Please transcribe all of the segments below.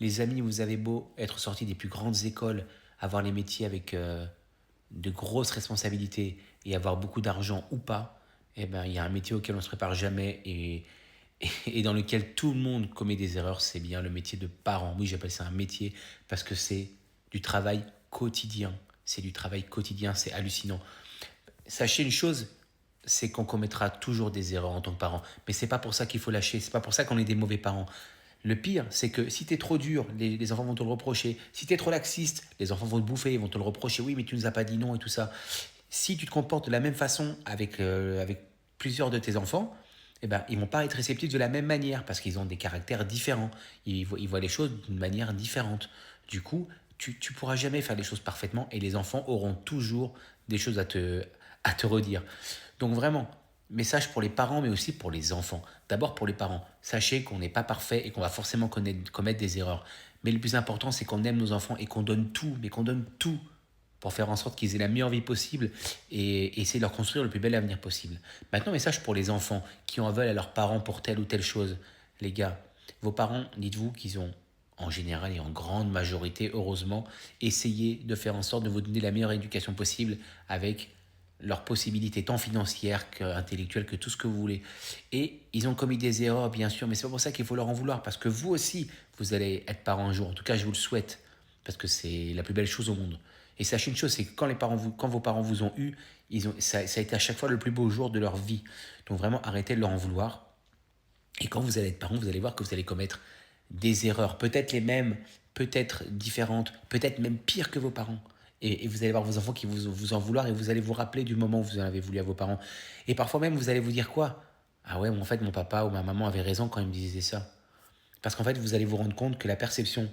Les amis, vous avez beau être sortis des plus grandes écoles, avoir les métiers avec de grosses responsabilités et avoir beaucoup d'argent ou pas, eh ben, il y a un métier auquel on ne se prépare jamais et dans lequel tout le monde commet des erreurs, c'est bien le métier de parent. Oui, j'appelle ça un métier parce que c'est du travail quotidien. C'est du travail quotidien, c'est hallucinant. Sachez une chose, c'est qu'on commettra toujours des erreurs en tant que parent. Mais c'est pas pour ça qu'il faut lâcher, c'est pas pour ça qu'on est des mauvais parents. Le pire, c'est que si tu es trop dur, les enfants vont te le reprocher. Si tu es trop laxiste, les enfants vont te bouffer, ils vont te le reprocher. Oui, mais tu nous as pas dit non et tout ça. Si tu te comportes de la même façon avec plusieurs de tes enfants, eh ben, ils vont pas être réceptifs de la même manière parce qu'ils ont des caractères différents. Ils voient les choses d'une manière différente. Du coup, tu pourras jamais faire les choses parfaitement et les enfants auront toujours des choses à te redire. Donc vraiment, message pour les parents mais aussi pour les enfants. D'abord pour les parents, sachez qu'on n'est pas parfait et qu'on va forcément commettre des erreurs. Mais le plus important, c'est qu'on aime nos enfants et qu'on donne tout, mais qu'on donne tout pour faire en sorte qu'ils aient la meilleure vie possible et essayer de leur construire le plus bel avenir possible. Maintenant, message pour les enfants qui en veulent à leurs parents pour telle ou telle chose. Les gars, vos parents, dites-vous qu'ils ont, en général et en grande majorité, heureusement, essayé de faire en sorte de vous donner la meilleure éducation possible avec leurs possibilités tant financières qu'intellectuelles, que tout ce que vous voulez. Et ils ont commis des erreurs, bien sûr, mais c'est pas pour ça qu'il faut leur en vouloir, parce que vous aussi, vous allez être parent un jour. En tout cas, je vous le souhaite, parce que c'est la plus belle chose au monde. Et sachez une chose, c'est que quand vos parents vous ont eu, ça a été à chaque fois le plus beau jour de leur vie. Donc vraiment, arrêtez de leur en vouloir. Et quand vous allez être parent, vous allez voir que vous allez commettre des erreurs, peut-être les mêmes, peut-être différentes, peut-être même pires que vos parents. Et vous allez voir vos enfants qui vous en vouloir et vous allez vous rappeler du moment où vous en avez voulu à vos parents. Et parfois même, vous allez vous dire quoi? Ah ouais, en fait, mon papa ou ma maman avait raison quand ils me disaient ça. Parce qu'en fait, vous allez vous rendre compte que la perception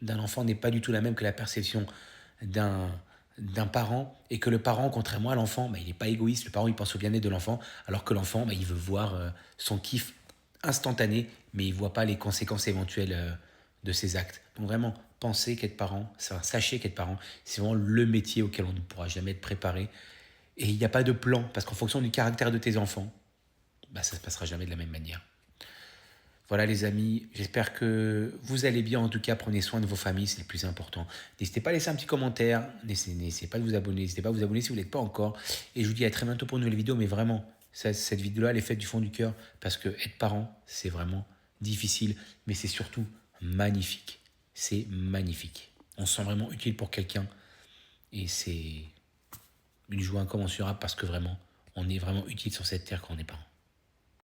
d'un enfant n'est pas du tout la même que la perception d'un d'un parent et que le parent, contrairement à l'enfant, bah, il n'est pas égoïste, le parent il pense au bien-être de l'enfant, alors que l'enfant bah, il veut voir son kiff instantané, mais il ne voit pas les conséquences éventuelles de ses actes. Donc vraiment, pensez qu'être parent, sachez qu'être parent, c'est vraiment le métier auquel on ne pourra jamais être préparé. Et il n'y a pas de plan, parce qu'en fonction du caractère de tes enfants, bah, ça ne se passera jamais de la même manière. Voilà les amis, j'espère que vous allez bien. En tout cas, prenez soin de vos familles, c'est le plus important. N'hésitez pas à laisser un petit commentaire, n'hésitez pas à vous abonner, n'hésitez pas à vous abonner si vous ne l'êtes pas encore. Et je vous dis à très bientôt pour une nouvelle vidéo, mais vraiment, cette vidéo-là, elle est faite du fond du cœur, parce que être parent, c'est vraiment difficile, mais c'est surtout magnifique. C'est magnifique. On se sent vraiment utile pour quelqu'un, et c'est une joie incommensurable, parce que vraiment, on est vraiment utile sur cette terre quand on est parent.